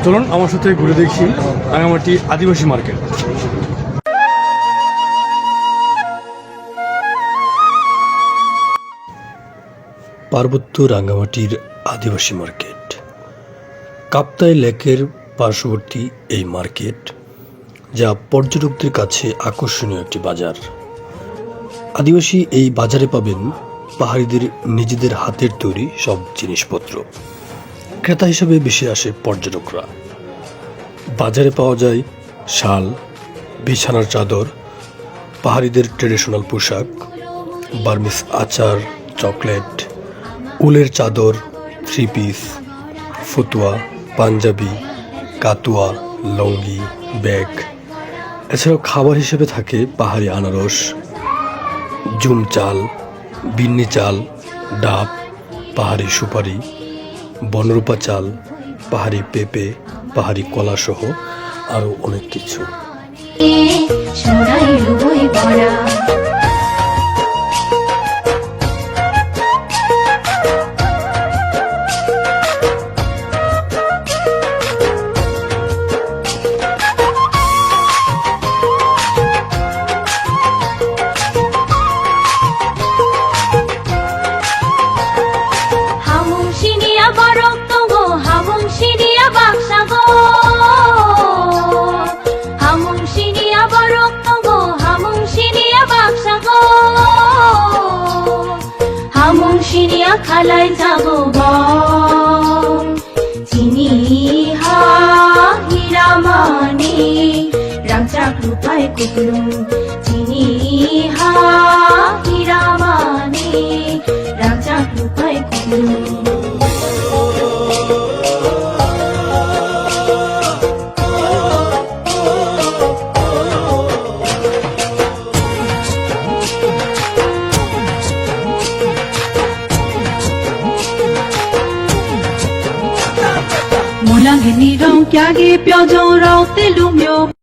চলুন আমার সাথে ঘুরে দেখি রাঙামাটি আদিবাসী মার্কেট। পার্বত্য রাঙ্গামাটির আদিবাসী মার্কেট। কাপ্তাই লেকের পার্শ্ববর্তী এই মার্কেট, যা পর্যটকদের কাছে আকর্ষণীয় একটি বাজার। আদিবাসী এই বাজারে পাবেন পাহাড়িদের নিজেদের হাতের তৈরি সব জিনিসপত্র। ক্রেতা হিসেবে বেশি আসে পর্যটকরা। বাজারে পাওয়া যায় শাল, বিছানার চাদর, পাহাড়িদের ট্রেডিশনাল পোশাক, বার্মিস আচার, চকলেট, উলের চাদর, থ্রি পিস, ফতুয়া, পাঞ্জাবি, কাতুয়া, লঙ্গি, ব্যাগ। এছাড়াও খাবার হিসেবে থাকে পাহাড়ি আনারস, জুম চাল, বিন্নি চাল, ডাব, পাহাড়ি সুপারি, বনরূপা চাল, পাহাড়ি পেঁপে, পাহাড়ি কলা সহ আরও অনেক কিছু। খালাই যাব চিনি হীরা মানে রামচা কৃপায় কুকলু চিনি হীরা মানে রামচা কৃপায় কুকলু। Mulang ni rong kya ge pyo jong rong te lu myo